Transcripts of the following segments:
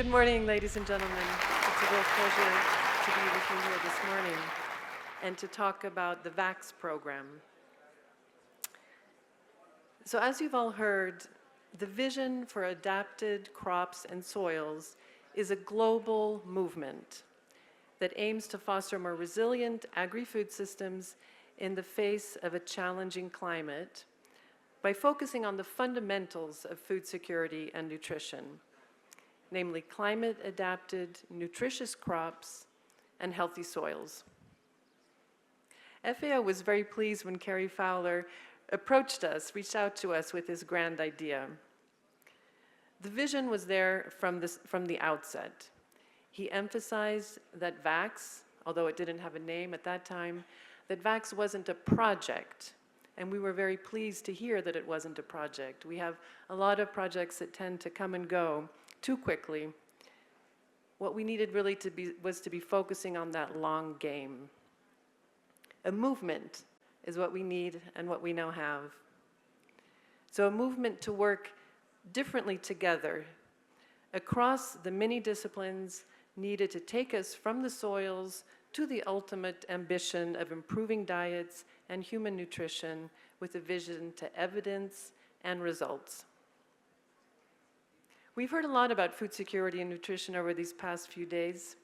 Good morning, ladies and gentlemen. It's a real pleasure to be with you here this morning and to talk about the VACS program. So as you've all heard, the vision for adapted crops and soils is a global movement that aims to foster more resilient agri-food systems in the face of a challenging climate by focusing on the fundamentals of food security and nutrition, namely climate-adapted, nutritious crops and healthy soils. FAO was very pleased when Kerry Fowler reached out to us with this grand idea. The vision was there from the outset. He emphasized that VACS, although it didn't have a name at that time, that VACS wasn't a project. And we were very pleased to hear that it wasn't a project. We have a lot of projects that tend to come and go too quickly. What we needed really was to be focusing on that long game. A movement is what we need and what we now have. So a movement to work differently together across the many disciplines needed to take us from the soils to the ultimate ambition of improving diets and human nutrition with a vision to evidence and results. We've heard a lot about food security and nutrition over these past few days,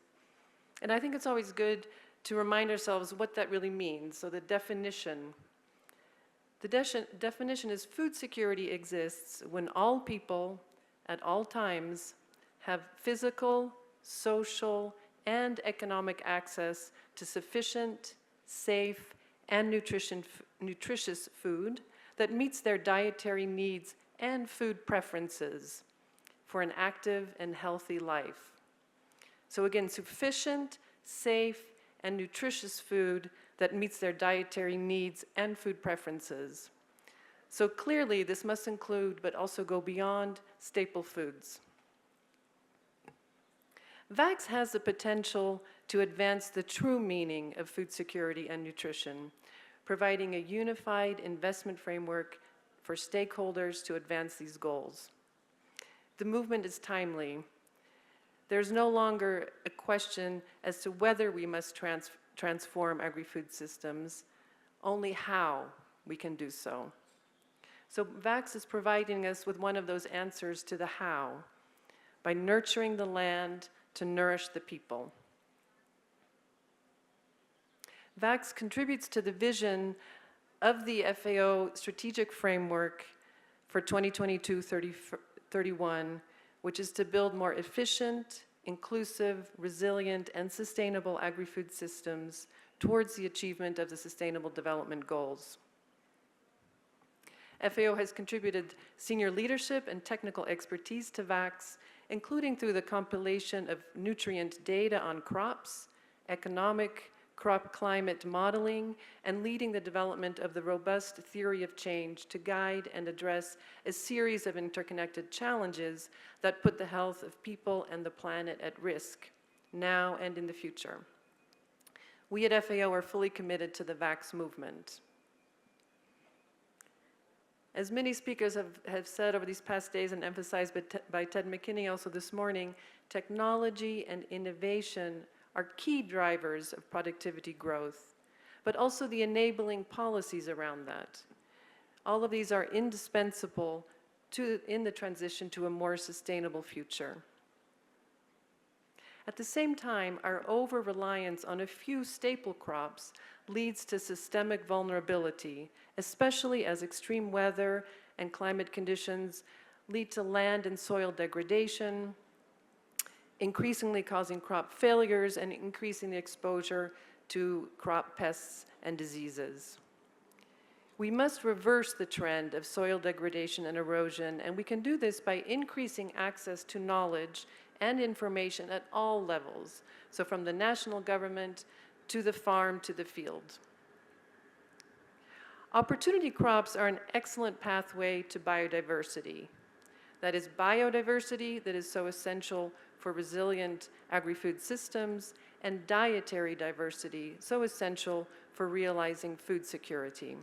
and I think it's always good to remind ourselves what that really means. So the definition is food security exists when all people at all times have physical, social, and economic access to sufficient, safe, and nutritious food that meets their dietary needs and food preferences for an active and healthy life. So again, sufficient, safe, and nutritious food that meets their dietary needs and food preferences. So clearly, this must include, but also go beyond, staple foods. VACS has the potential to advance the true meaning of food security and nutrition, providing a unified investment framework for stakeholders to advance these goals. The movement is timely. There's no longer a question as to whether we must transform agri-food systems, only how we can do so. So VACS is providing us with one of those answers to the how, by nurturing the land to nourish the people. VACS contributes to the vision of the FAO strategic framework for 2022-31, which is to build more efficient, inclusive, resilient, and sustainable agri-food systems towards the achievement of the Sustainable Development Goals. FAO has contributed senior leadership and technical expertise to VACS, including through the compilation of nutrient data on crops, economic crop climate modeling, and leading the development of the robust theory of change to guide and address a series of interconnected challenges that put the health of people and the planet at risk, now and in the future. We at FAO are fully committed to the VACS movement. As many speakers have said over these past days and emphasized by Ted McKinney also this morning, technology and innovation are key drivers of productivity growth, but also the enabling policies around that. All of these are indispensable in the transition to a more sustainable future. At the same time, our over-reliance on a few staple crops leads to systemic vulnerability, especially as extreme weather and climate conditions lead to land and soil degradation, increasingly causing crop failures and increasing the exposure to crop pests and diseases. We must reverse the trend of soil degradation and erosion, and we can do this by increasing access to knowledge and information at all levels, so from the national government to the farm to the field. Opportunity crops are an excellent pathway to biodiversity. That is biodiversity that is so essential for resilient agri-food systems, and dietary diversity, so essential for realizing food security.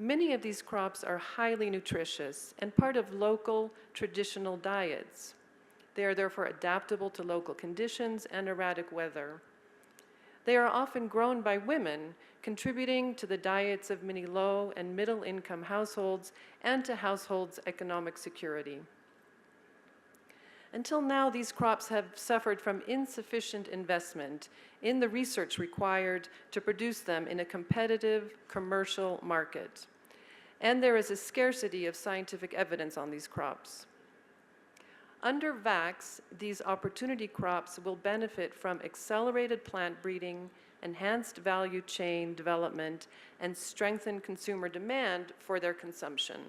Many of these crops are highly nutritious and part of local traditional diets. They are therefore adaptable to local conditions and erratic weather. They are often grown by women, contributing to the diets of many low and middle income households and to households' economic security. Until now, these crops have suffered from insufficient investment in the research required to produce them in a competitive commercial market. And there is a scarcity of scientific evidence on these crops. Under VACS, these opportunity crops will benefit from accelerated plant breeding, enhanced value chain development, and strengthened consumer demand for their consumption.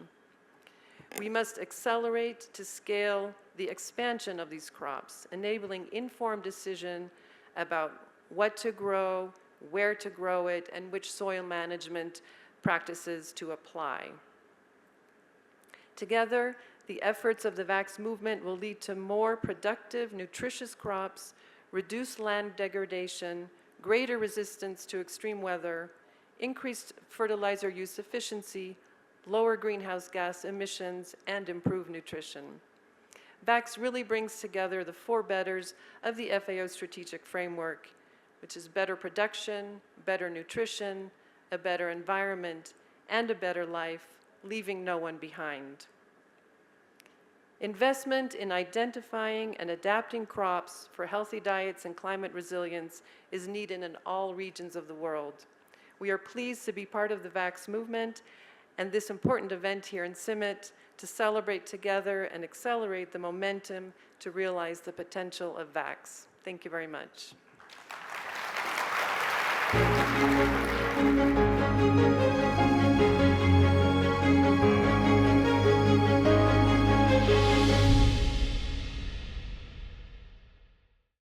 We must accelerate to scale the expansion of these crops, enabling informed decision about what to grow, where to grow it, and which soil management practices to apply. Together, the efforts of the VACS movement will lead to more productive, nutritious crops, reduced land degradation, greater resistance to extreme weather, increased fertilizer use efficiency, lower greenhouse gas emissions, and improved nutrition. VACS really brings together the four betters of the FAO strategic framework, which is better production, better nutrition, a better environment, and a better life, leaving no one behind. Investment in identifying and adapting crops for healthy diets and climate resilience is needed in all regions of the world. We are pleased to be part of the VACS movement and this important event here in Summit to celebrate together and accelerate the momentum to realize the potential of VACS. Thank you very much.